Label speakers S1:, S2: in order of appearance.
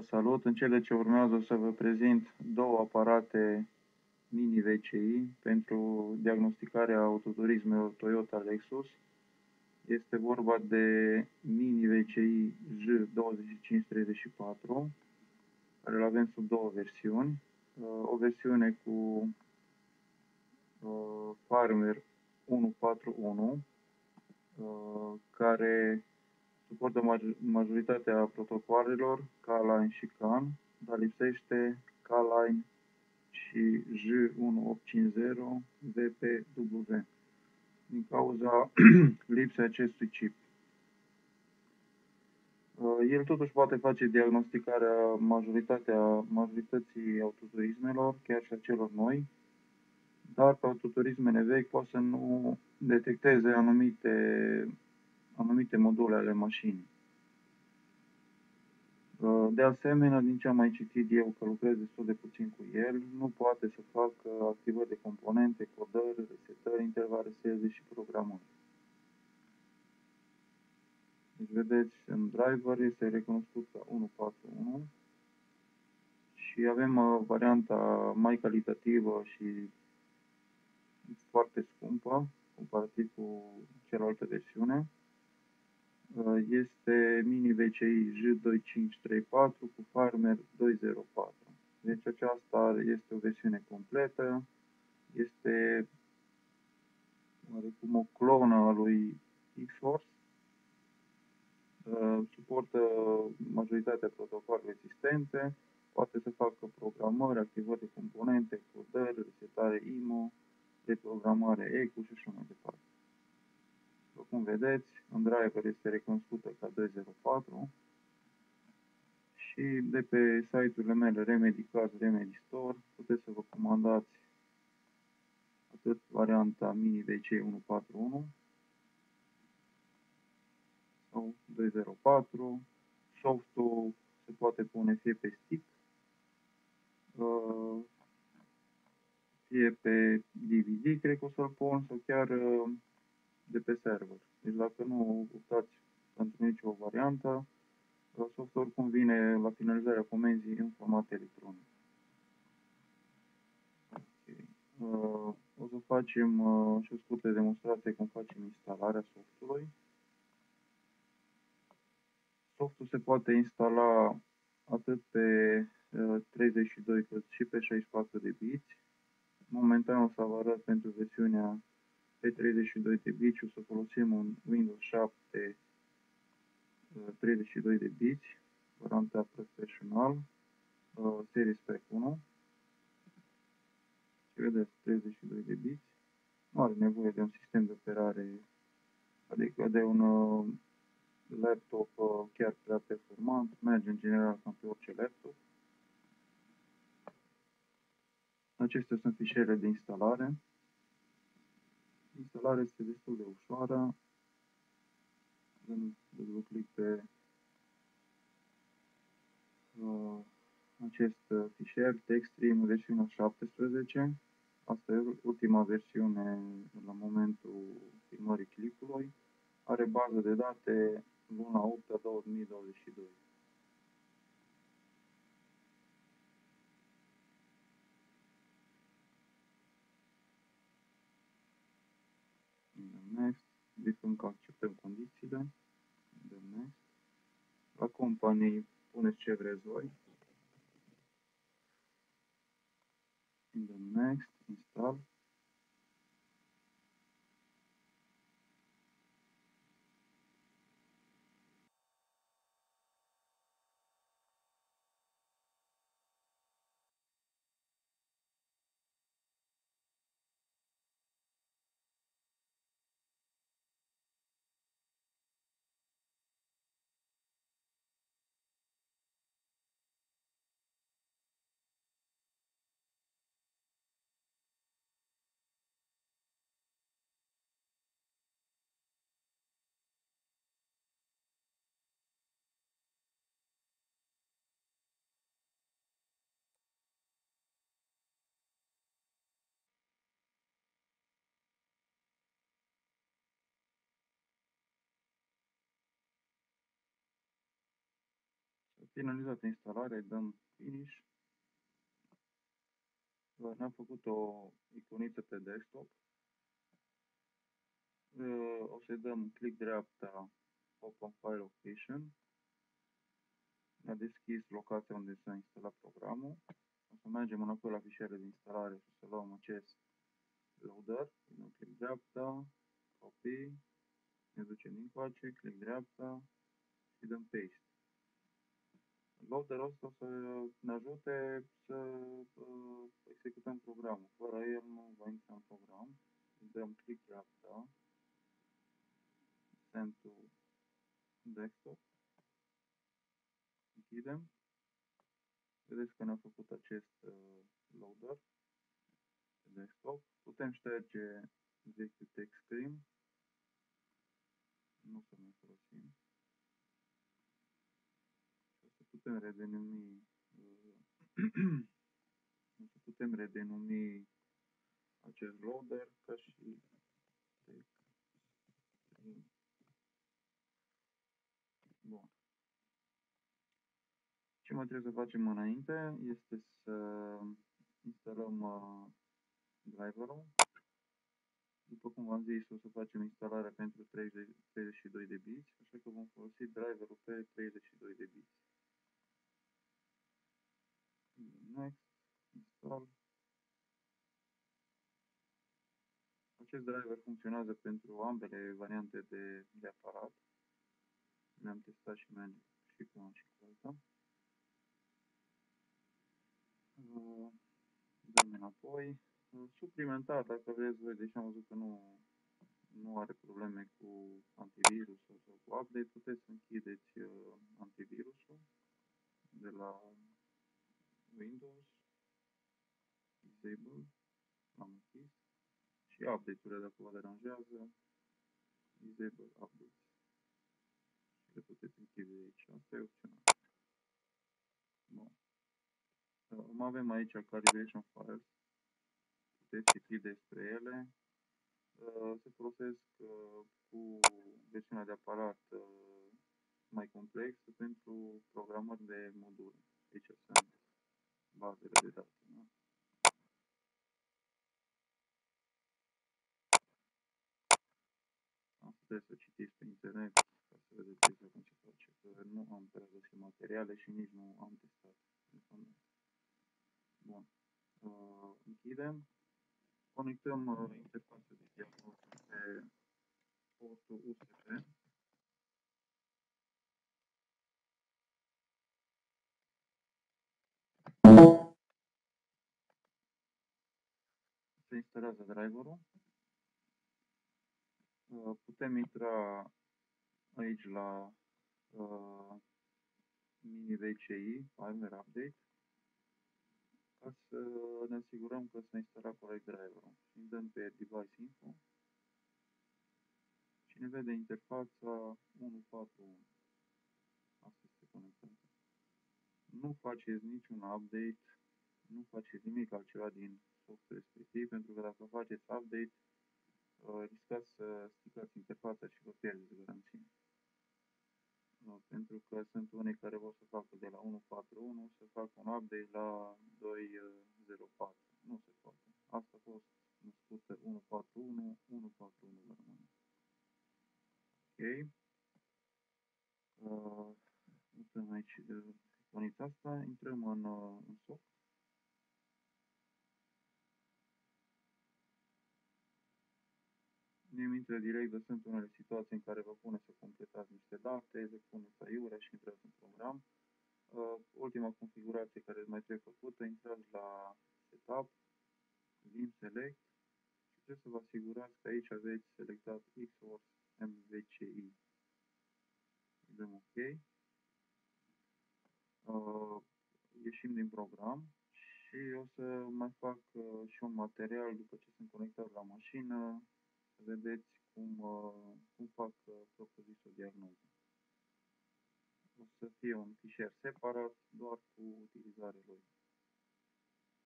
S1: salut! În cele ce urmează o să vă prezint două aparate mini VCI pentru diagnosticarea autoturismelor Toyota Lexus. Este vorba de mini VCI J2534, care îl avem sub două versiuni. O versiune cu firmware 1.4.1, care suportă majoritatea protocoalelor K-Line și CAN, dar lipsește K-Line și J1850 VPW din cauza lipsei acestui chip. El totuși poate face diagnosticarea majorității autoturismelor, chiar și a celor noi, dar pe autoturismele vechi poate să nu detecteze anumite module ale mașinii. De asemenea, din ce am mai citit eu, că lucrez destul de puțin cu el, nu poate să facă activări de componente, codări, resetări, intervale SESI și programări. Deci, vedeți, în driver este recunoscut ca 1.4.1 și avem varianta mai calitativă și foarte scumpă, comparativ cu cealaltă versiune. Este mini VCI J2534 cu firmware 2.04. Deci aceasta este o versiune completă, este oarecum o clonă a lui X-Force, suportă majoritatea protocoalelor existente, poate să facă programări, activări de componente, codări, resetare IMO, reprogramare ECU și așa mai departe. După cum vedeți, în driver este recunoscută ca 2.04 și de pe site-urile mele Remedy-Card, Remedy-Store puteți să vă comandați atât varianta mini VCI 1.4.1 sau 2.04. Softul se poate pune fie pe stick, fie pe DVD, cred că o să-l pun, sau chiar de pe server. Deci dacă nu optați pentru nicio variantă, softul oricum vine la finalizarea comenzii în format electronic. O să facem și o scurtă demonstrație cum facem instalarea softului. Softul se poate instala atât pe 32 cât și pe 64 de biți. Momentan o să vă arăt pentru versiunea pe 32 de biți, o să folosim un Windows 7 32 de biți, varianta Professional, Series Pack 1. Și vedeți, 32 de biți. Nu are nevoie de un sistem de operare, adică de un laptop chiar prea performant, merge în general cam pe orice laptop. Acestea sunt fișierele de instalare. Instalarea este destul de ușoară. Dăm dublu click pe acest fișier, TextStream versiunea 17. Asta e ultima versiune la momentul filmării clipului. Are bază de date luna 8 a 2022. Next, verificăm că acceptăm condițiile. Next. La companie puneți ce vreți voi. Next, install. Finalizată instalarea, îi dăm Finish. Ne-am făcut o iconiță pe desktop. O să-i dăm click dreapta, Open File Location. Ne-a deschis locația unde s-a instalat programul. O să mergem înapoi la fișiere de instalare și să luăm acest loader. Îi dăm click dreapta, copy, ne ducem încoace, click dreapta și dăm paste. Loaderul ăsta o să ne ajute să executăm programul. Fără el nu va intra în program. Îi dăm click dreapta, send to desktop, închidem. Vedeți că ne-a făcut acest loader pe desktop. Putem șterge vechiul text stream. Nu o să mai folosim. O să putem redenumi o să putem redenumi acest loader ca și text stream. Bun. Ce mai trebuie să facem înainte este să instalăm driverul. După cum v-am zis, o să facem instalarea pentru 32 de biți, așa că vom folosi driverul pe 32 de biți. Next, install. Acest driver funcționează pentru ambele variante de aparat. Ne-am testat și merge și cu una și cu alta. Dăm înapoi. Suplimentar, dacă vreți voi, deși am văzut că nu are probleme cu antivirus sau cu update, puteți să închideți antivirusul de la Windows, Disable, l-am închis, și update-urile dacă vă deranjează, Disable Updates. Și le puteți închide aici, asta e opțional. Bun. Mai avem aici calibration files, puteți citi despre ele. Se folosesc cu versiunea de aparat mai complexă pentru programări de module. Aici sunt bazele de date. Da? Asta trebuie să citiți pe internet ca să vedeți exact cum se face. Că nu am prea găsit materiale și nici nu am testat. Bun. Închidem. Conectăm interfața de diagnostic pe portul USB. Se instalează driverul. Putem intra aici la mini VCI, firmware update, ca să ne asigurăm că s-a instalat corect driverul. Și dăm pe device info și ne vede interfața 141. Asta este conectată. Nu faceți niciun update, nu faceți nimic altceva din softul respectiv, pentru că dacă faceți update, riscați să stricați interfața și vă pierdeți garanția. Pentru că sunt unii care vor să facă de la 1.4.1 să facă un update la 2.0.4. Nu se poate. Asta a fost născută 1.4.1, 1.4.1 va rămâne. Ok. Intrăm aici de iconița asta, intrăm în SOC. Ne intră direct, dar sunt unele situații în care vă pune să completați niște date, le puneți aiurea și intrați în program. Ultima configurație care mai trebuie făcută, intrați la Setup, Vim Select și trebuie să vă asigurați că aici aveți selectat Xworks MVCI. Dăm OK. Ieșim din program și o să mai fac și un material după ce sunt conectat la mașină, să vedeți cum fac propriu-zis o diagnoză. O să fie un fișier separat, doar cu utilizarea lui.